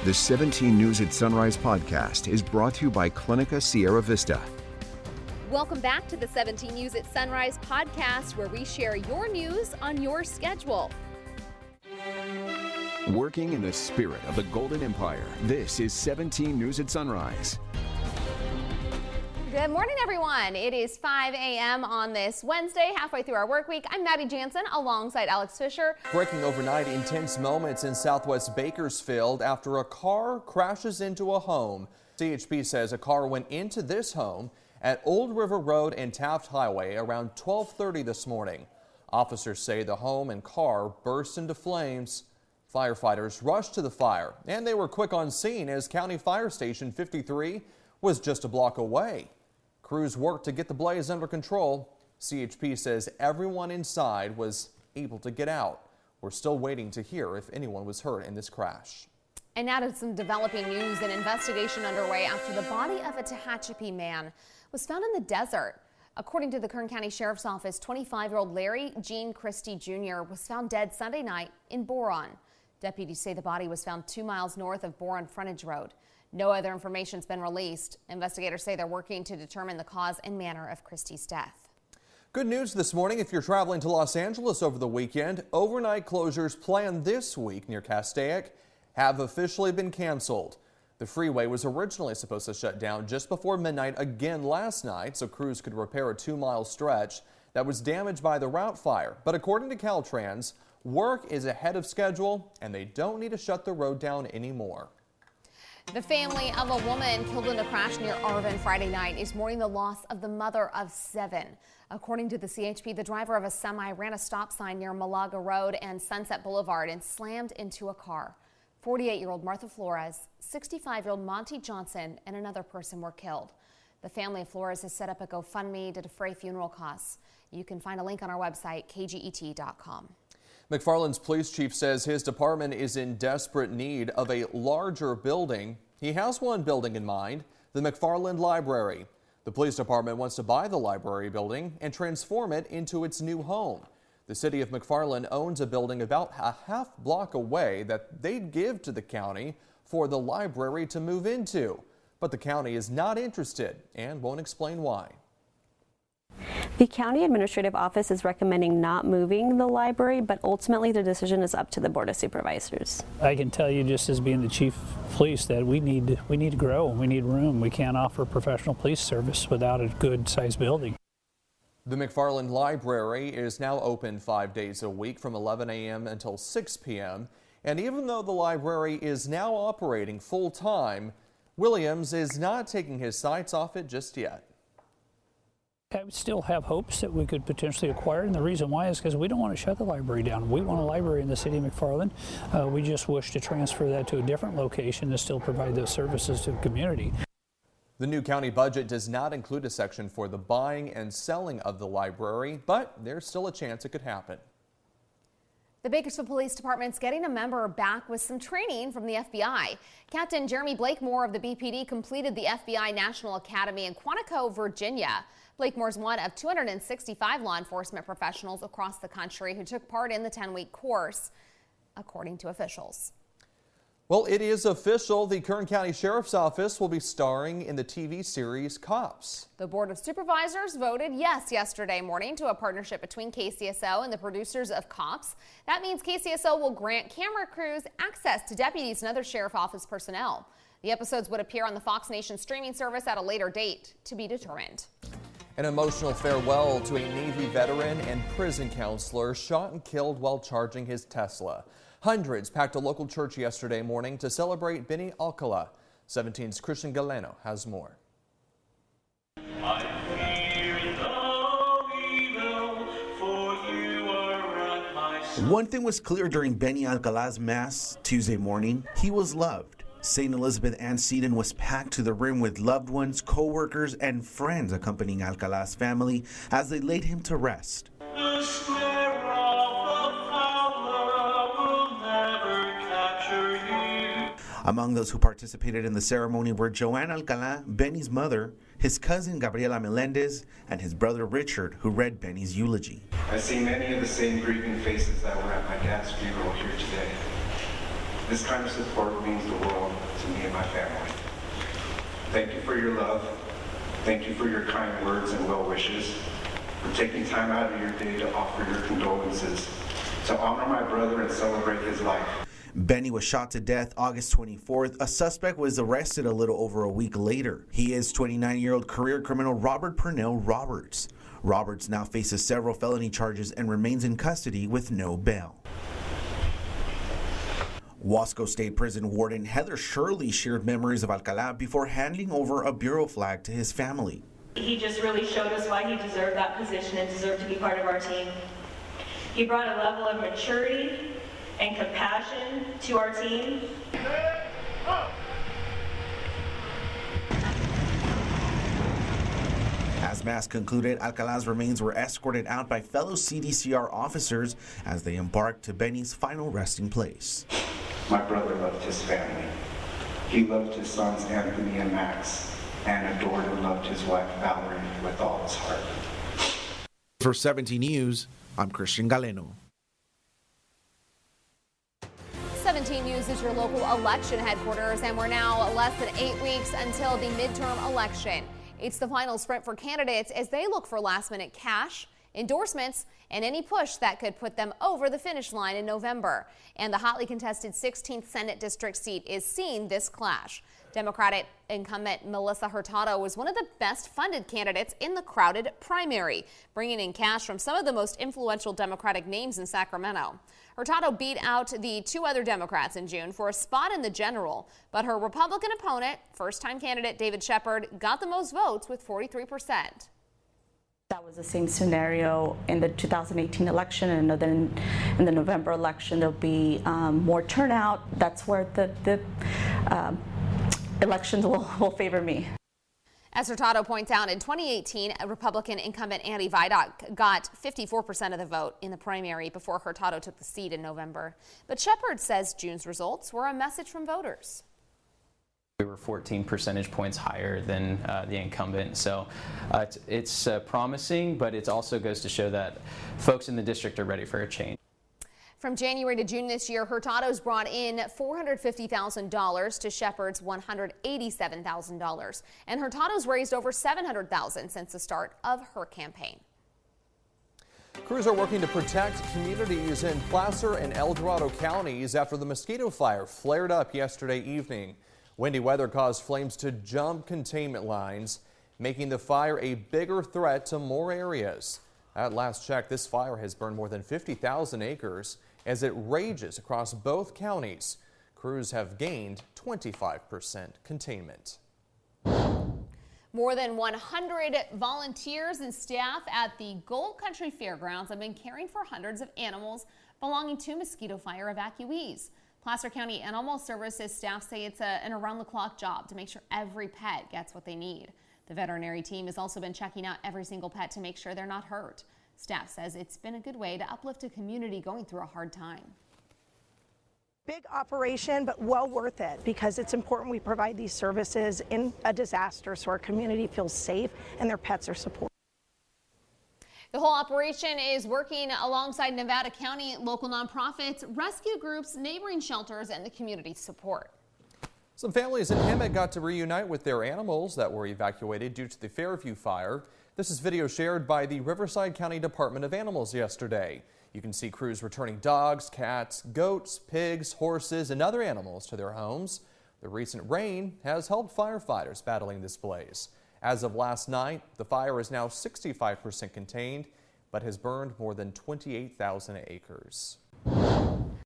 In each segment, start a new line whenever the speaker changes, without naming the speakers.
The 17 News at Sunrise podcast is brought to you by Clinica Sierra Vista.
Welcome back to the 17 News at Sunrise podcast, where we share your news on your schedule.
Working in the spirit of the Golden Empire, this is 17 News at Sunrise.
Good morning, everyone. It is 5 a.m. on this Wednesday, halfway through our work week. I'm Maddie Jansen alongside Alex Fisher.
Breaking overnight, intense moments in southwest Bakersfield after a car crashes into a home. CHP says a car went into this home at Old River Road and Taft Highway around 12:30 this morning. Officers say the home and car burst into flames. Firefighters rushed to the fire, and they were quick on scene as County Fire Station 53 was just a block away. Crews worked to get the blaze under control. CHP says everyone inside was able to get out. We're still waiting to hear if anyone was hurt in this crash.
And now to some developing news. An investigation underway after the body of a Tehachapi man was found in the desert. According to the Kern County Sheriff's Office, 25-year-old Larry Gene Christie Jr. was found dead Sunday night in Boron. Deputies say the body was found 2 miles north of Boron Frontage Road. No other information has been released. Investigators say they're working to determine the cause and manner of Christie's death.
Good news this morning if you're traveling to Los Angeles over the weekend. Overnight closures planned this week near Castaic have officially been canceled. The freeway was originally supposed to shut down just before midnight again last night so crews could repair a 2-mile stretch that was damaged by the route fire. But according to Caltrans, work is ahead of schedule and they don't need to shut the road down anymore.
The family of a woman killed in a crash near Arvin Friday night is mourning the loss of the mother of 7. According to the CHP, the driver of a semi ran a stop sign near Malaga Road and Sunset Boulevard and slammed into a car. 48-year-old Martha Flores, 65-year-old Monty Johnson, and another person were killed. The family of Flores has set up a GoFundMe to defray funeral costs. You can find a link on our website, kget.com.
McFarland's police chief says his department is in desperate need of a larger building. He has one building in mind, the McFarland Library. The police department wants to buy the library building and transform it into its new home. The city of McFarland owns a building about a half block away that they'd give to the county for the library to move into. But the county is not interested and won't explain why.
The county administrative office is recommending not moving the library, but ultimately the decision is up to the board of supervisors.
I can tell you, just as being the chief of police, that we need to grow. We need room. We can't offer professional police service without a good sized building.
The McFarland Library is now open 5 days a week from 11 a.m. until 6 p.m. And even though the library is now operating full time, Williams is not taking his sights off it just yet.
I still have hopes that we could potentially acquire it, and the reason why is because we don't want to shut the library down. We want a library in the city of McFarland. We just wish to transfer that to a different location to still provide those services to the community.
The new county budget does not include a section for the buying and selling of the library, but there's still a chance it could happen.
The Bakersfield Police Department's getting a member back with some training from the FBI. Captain Jeremy Blakemore of the BPD completed the FBI National Academy in Quantico, Virginia. Blakemore is one of 265 law enforcement professionals across the country who took part in the 10-week course, according to officials.
Well, it is official. The Kern County Sheriff's Office will be starring in the TV series Cops.
The Board of Supervisors voted yes yesterday morning to a partnership between KCSO and the producers of Cops. That means KCSO will grant camera crews access to deputies and other sheriff office personnel. The episodes would appear on the Fox Nation streaming service at a later date to be determined.
An emotional farewell to a Navy veteran and prison counselor shot and killed while charging his Tesla. Hundreds packed a local church yesterday morning to celebrate Benny Alcala. 17's Christian Galeno has more.
One thing was clear during Benny Alcala's mass Tuesday morning: he was loved. St. Elizabeth Antietam was packed to the rim with loved ones, co-workers, and friends accompanying Alcala's family as they laid him to rest. Among those who participated in the ceremony were Joanne Alcala, Benny's mother, his cousin Gabriela Melendez, and his brother Richard, who read Benny's eulogy.
I see many of the same grieving faces that were at my dad's funeral here today. This kind of support means the world to me and my family. Thank you for your love. Thank you for your kind words and well wishes, for taking time out of your day to offer your condolences, to honor my brother and celebrate his life.
Benny was shot to death August 24th. A suspect was arrested a little over a week later. He is 29-year-old career criminal Robert Purnell Roberts. Roberts now faces several felony charges and remains in custody with no bail. Wasco State Prison Warden Heather Shirley shared memories of Alcalá before handing over a bureau flag to his family.
He just really showed us why he deserved that position and deserved to be part of our team. He brought a level of maturity and compassion to our team.
As Mass concluded, Alcalà's remains were escorted out by fellow CDCR officers as they embarked to Benny's final resting place.
My brother loved his family. He loved his sons Anthony and Max, and adored and loved his wife Valerie with all his heart.
For 17 News, I'm Christian Galeno.
17 News is your local election headquarters, and we're now less than 8 weeks until the midterm election. It's the final sprint for candidates as they look for last-minute cash, endorsements, and any push that could put them over the finish line in November. And the hotly contested 16th Senate District seat is seeing this clash. Democratic incumbent Melissa Hurtado was one of the best-funded candidates in the crowded primary, bringing in cash from some of the most influential Democratic names in Sacramento. Hurtado beat out the two other Democrats in June for a spot in the general, but her Republican opponent, first-time candidate David Shepard, got the most votes with 43%.
That was the same scenario in the 2018 election, and then in the November election there'll be more turnout. That's where the elections will favor me.
As Hurtado points out, in 2018, Republican incumbent Andy Vidoc got 54% of the vote in the primary before Hurtado took the seat in November. But Shepard says June's results were a message from voters.
We were 14 percentage points higher than the incumbent, so it's promising, but it also goes to show that folks in the district are ready for a change.
From January to June this year, Hurtado's brought in $450,000 to Shepard's $187,000, and Hurtado's raised over $700,000 since the start of her campaign.
Crews are working to protect communities in Placer and El Dorado counties after the mosquito fire flared up yesterday evening. Windy weather caused flames to jump containment lines, making the fire a bigger threat to more areas. At last check, this fire has burned more than 50,000 acres as it rages across both counties. Crews have gained 25% containment.
More than 100 volunteers and staff at the Gold Country Fairgrounds have been caring for hundreds of animals belonging to mosquito fire evacuees. Placer County Animal Services staff say it's an around-the-clock job to make sure every pet gets what they need. The veterinary team has also been checking out every single pet to make sure they're not hurt. Staff says it's been a good way to uplift a community going through a hard time.
Big operation, but well worth it because it's important we provide these services in a disaster so our community feels safe and their pets are supported.
The whole operation is working alongside Nevada County, local nonprofits, rescue groups, neighboring shelters, and the community support.
Some families in Hemet got to reunite with their animals that were evacuated due to the Fairview fire. This is video shared by the Riverside County Department of Animals yesterday. You can see crews returning dogs, cats, goats, pigs, horses, and other animals to their homes. The recent rain has helped firefighters battling this blaze. As of last night, the fire is now 65% contained, but has burned more than 28,000 acres.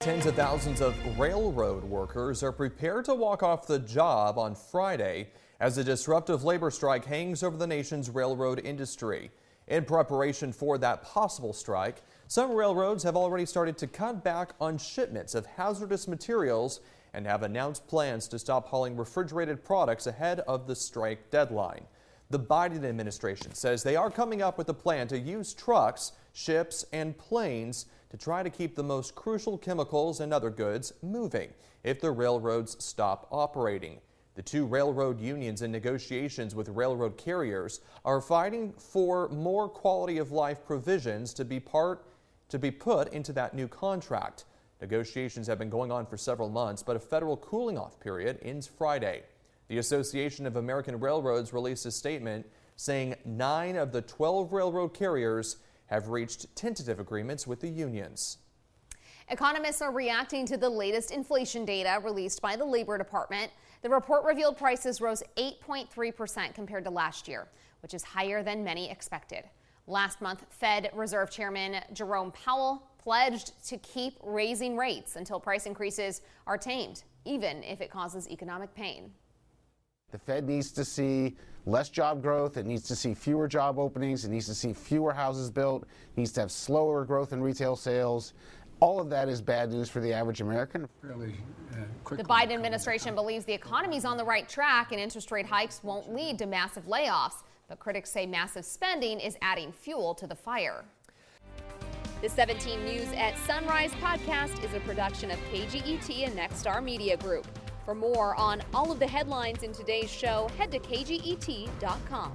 Tens of thousands of railroad workers are prepared to walk off the job on Friday as a disruptive labor strike hangs over the nation's railroad industry. In preparation for that possible strike, some railroads have already started to cut back on shipments of hazardous materials and have announced plans to stop hauling refrigerated products ahead of the strike deadline. The Biden administration says they are coming up with a plan to use trucks, ships, and planes to try to keep the most crucial chemicals and other goods moving if the railroads stop operating. The two railroad unions in negotiations with railroad carriers are fighting for more quality of life provisions to be put into that new contract. Negotiations have been going on for several months, but a federal cooling off period ends Friday. The Association of American Railroads released a statement saying 9 of the 12 railroad carriers have reached tentative agreements with the unions.
Economists are reacting to the latest inflation data released by the Labor Department. The report revealed prices rose 8.3% compared to last year, which is higher than many expected. Last month, Fed Reserve Chairman Jerome Powell pledged to keep raising rates until price increases are tamed, even if it causes economic pain.
The Fed needs to see less job growth. It needs to see fewer job openings. It needs to see fewer houses built. It needs to have slower growth in retail sales. All of that is bad news for the average American.
The Biden administration believes the economy's on the right track and interest rate hikes won't lead to massive layoffs. But critics say massive spending is adding fuel to the fire. The 17 News at Sunrise podcast is a production of KGET and Nexstar Media Group. For more on all of the headlines in today's show, head to kget.com.